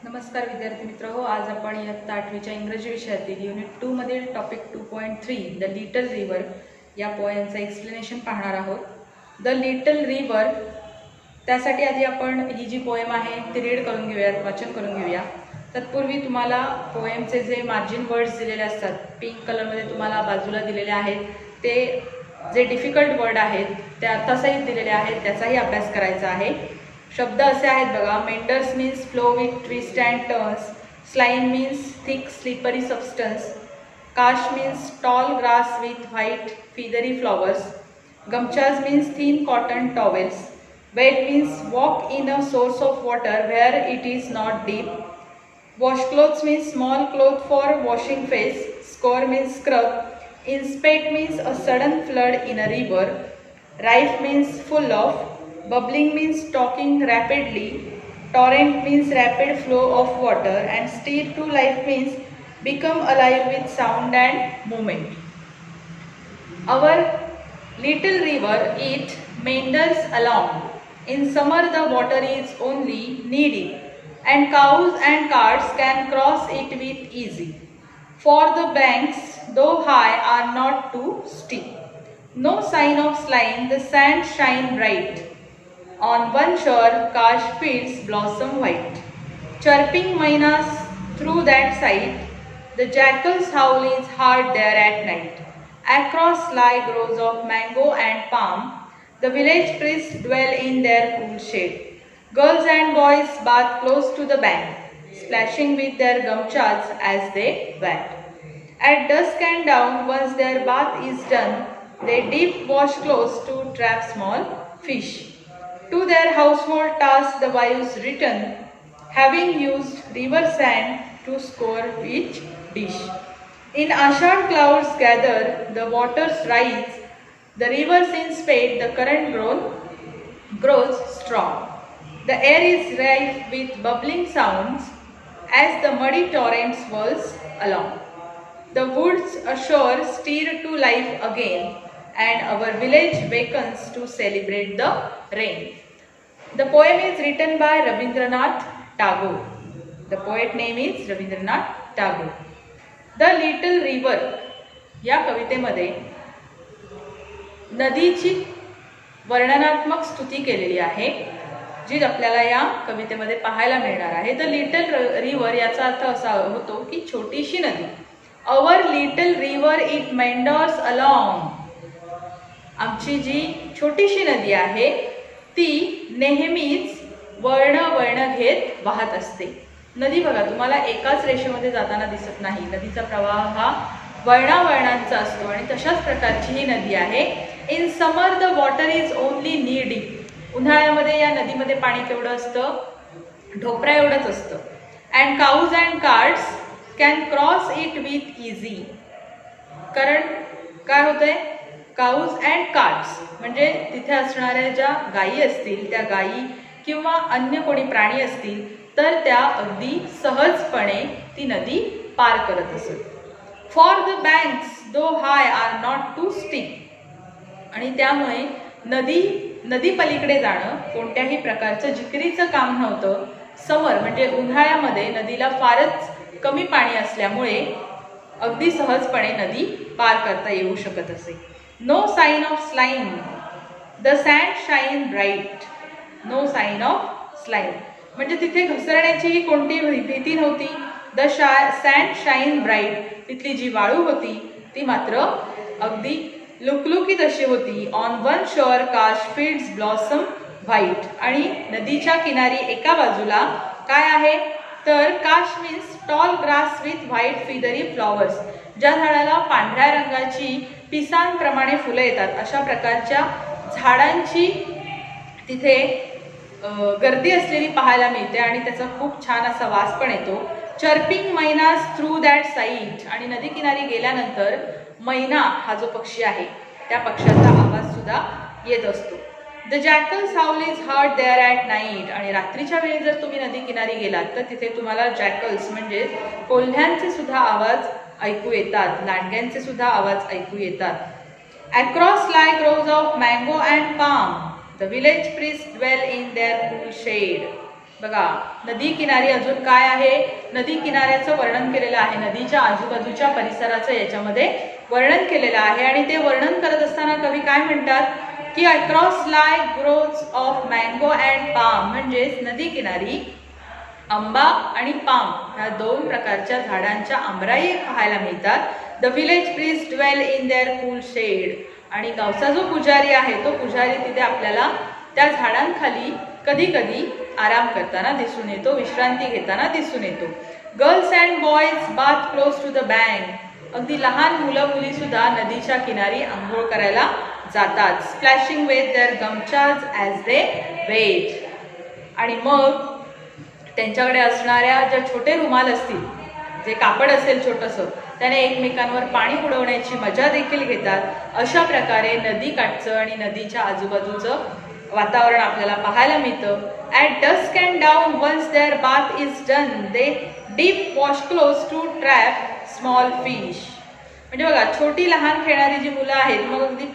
नमस्कार विद्यार्थी मित्र आज आपण इयत्ता 8वीच्या इंग्रजी विषयातील युनिट 2 मधील टॉपिक 2.3 द लिटल रिव्हर या पोएमचं एक्सप्लेनेशन पाहणार आहोत. द लिटल रिव्हर त्यासाठी आधी आपण ही जी पोएम आहे ती रीड करून घेऊयात, वाचन करून घेऊया. तत्पूर्वी तुम्हाला पोएमचे जे मार्जिन वर्ड्स दिलेले असतात पिंक कलरमध्ये तुम्हाला बाजूला दिलेले आहेत, ते जे डिफिकल्ट वर्ड आहेत ते अर्थसहित दिलेले आहेत त्याचाही अभ्यास करायचा आहे. शब्द असे आहेत बघा. Meanders means flow with twist and turns, slime means thick slippery substance, kash means tall grass with white feathery flowers, gamchas means thin cotton towels, wade means walk in a source of water where it is not deep, washcloths means small cloth for washing face, score means scrub, inspect means a sudden flood in a river, rife means full of, bubbling means talking rapidly, torrent means rapid flow of water, and stir to life means become alive with sound and movement. Our little river it meanders along. In summer the water is only knee-deep, and cows and carts can cross it with ease. For the banks, though high, are not too steep. No sign of slime, the sand shine bright. On one shore, Kash fields blossom white. Chirping mynas through that sight, the jackal's howl is heard there at night. Across lie groves of mango and palm, the village priests dwell in their cool shade. Girls and boys bath close to the bank, splashing with their gumchas as they went. At dusk and dawn, once their bath is done, they dip washcloths to trap small fish. To their household tasks the wives return, having used river sand to score each dish. In Ashad clouds gather, the waters rise, the rivers in spade, the current grows strong. The air is rife with bubbling sounds as the muddy torrent swirls along. The woods ashore stir to life again, and our village wakens to celebrate the rain. The poem is written by Rabindranath Tagore. The poet name is Rabindranath Tagore. The Little River या कवितेमध्ये नदीची वर्णनात्मक स्तुती केलेली आहे, जी आपल्याला या कवितेमध्ये पाहायला मिळणार आहे. द लिटल रिव्हर याचा अर्थ असा होतो की छोटीशी नदी. Our little river it meanders along. आमची जी छोटीशी नदी आहे ती नेहमीच वळण घेत वाहत असते. नदी बघा तुम्हाला एकाच रेषेमध्ये जाताना दिसत नाही. नदीचा प्रवाह हा वळणांचा असतो आणि तशाच प्रकारची ही नदी आहे. In summer the water is only नी डीप. उन्हाळ्यामध्ये या नदीमध्ये पाणी केवढं असतं? ढोपरा एवढंच असतं. And काऊज and carts can cross it with easy. कारण काय होतंय? काऊज अँड कार्ट्स म्हणजे तिथे असणाऱ्या ज्या गायी असतील त्या गायी किंवा अन्य कोणी प्राणी असतील तर त्या अगदी सहजपणे ती नदी पार करत असत. For the banks though high are not too steep. आणि त्यामुळे नदी पलीकडे जाणं कोणत्याही प्रकारचं जिकिरीचं काम नव्हतं. समर म्हणजे उन्हाळ्यामध्ये नदीला फारच कमी पाणी असल्यामुळे अगदी सहजपणे नदी पार करता येऊ शकत असे. No sign of slime, the sand shine bright. No sign of slime म्हणजे तिथे घसरण्याची कोणतीही भीती नव्हती. The sand shine bright. तिथली जी वाळू होती ती मात्र अगदी लुकलुकीत अशी होती. On one shore kash fields blossom white. आणि नदीच्या किनारी एका बाजूला काय आहे तर kash means tall grass with white feathery flowers. ज्या झाडाला पांढऱ्या रंगाची पिसांप्रमाणे फुलं येतात अशा प्रकारच्या झाडांची तिथे गर्दी असलेली पाहायला मिळते आणि त्याचा खूप छान असा वास पण येतो. Chirping minus through that site. आणि नदी किनारी गेल्यानंतर मैना हा जो पक्षी आहे त्या पक्ष्याचा आवाज सुद्धा येत असतो. The jackals howl is heard there at night. आणि रात्रीच्या वेळी जर तुम्ही नदी किनारी गेलात तर तिथे तुम्हाला जॅकल्स म्हणजे कोल्ह्यांचे सुद्धा आवाज ऐकू येतात, लांडग्यांचे सुद्धा आवाज ऐकू येतात. Across lie groves of mango and palm, the village priest dwell in their cool shade. बघा, नदी किनारी अजून काय आहे, नदी किनाऱ्याचं वर्णन केलेलं आहे, नदीच्या आजूबाजूच्या परिसराचं याच्यामध्ये वर्णन केलेलं आहे. आणि ते वर्णन करत असताना कवी काय म्हणतात की across lie growths of mango and palm, म्हणजेच नदी किनारी आंबा आणि पाम ह्या दोन प्रकारच्या झाडांच्या आंबराई पाहायला मिळतात. The village priest dwell in their cool shade, आणि गावचा जो पुजारी आहे तो पुजारी तिथे आपल्याला त्या झाडांखाली कधी कधी आराम करताना दिसून येतो, विश्रांती घेताना दिसून येतो. Girls and boys bathe close to the bank, अगदी लहान मुलं मुली सुद्धा नदीच्या किनारी आंघोळ करायला जातात. Splashing with their gamchas as they wade, आणि मग त्यांच्याकडे असणाऱ्या ज्या छोटे रुमाल असतील, जे कापड असेल छोटंसं, त्याने एकमेकांवर पाणी उडवण्याची मजा देखील घेतात. अशा प्रकारे नदी काठचं आणि नदीच्या आजूबाजूचं वातावरण आपल्याला पाहायला मिळतं. At dusk and dawn once their bath is done they dip wash close to trap small fish. म्हणजे बघा, छोटी लहान खेळणारी जी मुलं आहेत, मग अगदी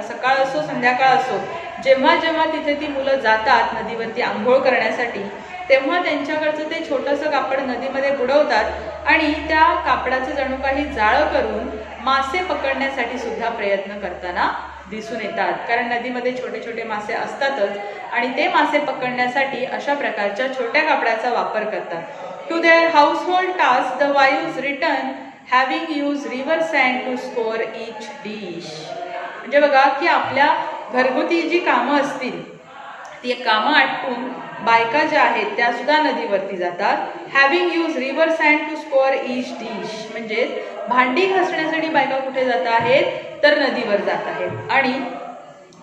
सकाळ असो संध्याकाळ असो, जेव्हा जेव्हा तिथे ती मुलं जातात नदीवरती आंघोळ करण्यासाठी, तेव्हा त्यांच्याकडचं ते छोटंसं कापड नदीमध्ये बुडवतात आणि त्या कापडाचं जणू काही जाळं करून मासे पकडण्यासाठी सुद्धा प्रयत्न करताना दिसून येतात. कारण नदीमध्ये छोटे छोटे मासे असतातच आणि ते मासे पकडण्यासाठी अशा प्रकारच्या छोट्या कापडाचा वापर करतात. To their household task the wives return having use river sand to scour each dish. म्हणजे बघा की आपल्या घरगुती जी कामं असतील ती कामं आटपून बायका ज्या आहेत त्या सुद्धा नदीवरती जातात. Having use river sand to scour each dish, म्हणजेच भांडी घासण्यासाठी बायका कुठे जात आहेत, तर नदीवर जात आहेत आणि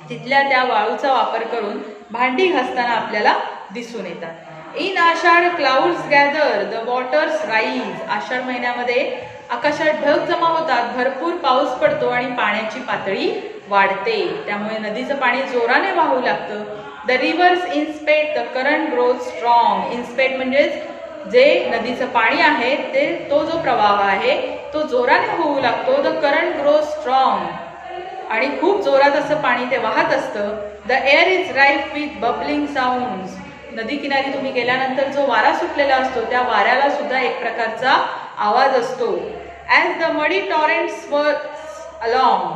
तिथल्या त्या वाळूचा वापर करून भांडी घासताना आपल्याला दिसून येतात. In Ashadh clouds gather the waters rise, Ashadh महिन्यामध्ये आकाशात ढग जमा होतात, भरपूर पाऊस पडतो आणि पाण्याची पातळी वाढते, त्यामुळे नदीचं पाणी जोराने वाहू लागतं. The rivers in spate the current grows strong, in spate म्हणजेच जे नदीचं पाणी आहे ते तो जो प्रवाह आहे तो जोराने होऊ लागतो. द करंट ग्रोथ स्ट्रॉंग, आणि खूप जोरात असं पाणी ते वाहत असतं. The air is rife with bubbling sounds, नदी किनारी तुम्ही गेल्यानंतर जो वारा सुटलेला असतो त्या वाऱ्याला सुद्धा एक प्रकारचा आवाज असतो. As the muddy torrents whirl along,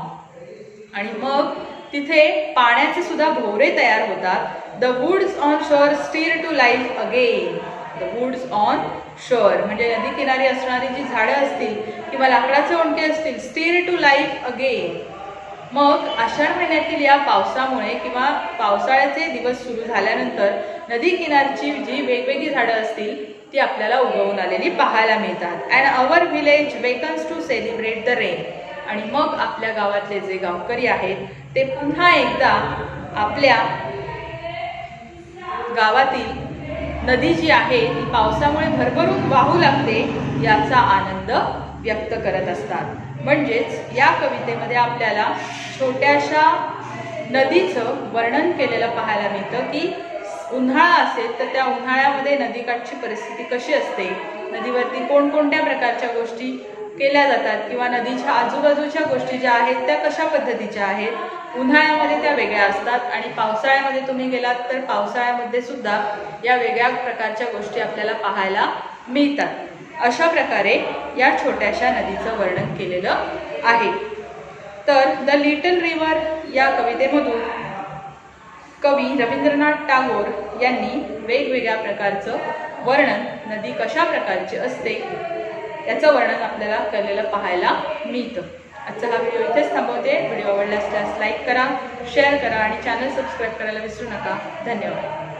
आणि मग तिथे पाण्याचे सुद्धा भोवरे तयार होतात. The woods on shore stir to life again, the woods on shore म्हणजे नदी किनारी असणारी जी झाडं असतील किंवा लाकडाचे ओंडके असतील, स्टीर टू लाईफ अगेन. मग आषाढ महिन्यातील या पावसामुळे किंवा पावसाळ्याचे दिवस सुरू झाल्यानंतर नदी किनारची जी वेगवेगळी झाडं असतील ती आपल्याला उगवून आलेली पाहायला मिळतात. And our village wakens to celebrate the rain, आणि मग आपल्या गावातले जे गावकरी आहेत ते पुन्हा एकदा आपल्या गावातील नदी जी आहे ती पावसामुळे भरभरून वाहू लागते याचा आनंद व्यक्त करत असतात. म्हणजेच या कवितेमध्ये आपल्याला छोट्याशा नदीचं वर्णन केलेलं पाहायला मिळतं की उन्हाळा असेल तर त्या उन्हाळ्यामध्ये नदीकाठची परिस्थिती कशी असते, नदीवरती कोणकोणत्या प्रकारच्या गोष्टी केल्या जातात किंवा नदीच्या आजूबाजूच्या गोष्टी ज्या आहेत त्या कशा पद्धतीच्या आहेत. उन्हाळ्यामध्ये त्या वेगळ्या असतात आणि पावसाळ्यामध्ये तुम्ही गेलात तर पावसाळ्यामध्ये सुद्धा या वेगळ्या प्रकारच्या गोष्टी आपल्याला पाहायला मिळतात. अशा प्रकारे या छोट्याशा नदीचं वर्णन केलेलं आहे. तर द लिटल रिव्हर या कवितेमधून कवी रवींद्रनाथ टागोर यांनी वेगवेगळ्या प्रकारचं वर्णन, नदी कशा प्रकारची असते याचं वर्णन आपल्याला केलेलं पाहायला मिळतं. आजचा हा व्हिडिओ इथेच थांबवते. व्हिडिओ आवडला असल्यास लाईक करा, शेअर करा आणि चॅनल सबस्क्राईब करायला विसरू नका. धन्यवाद.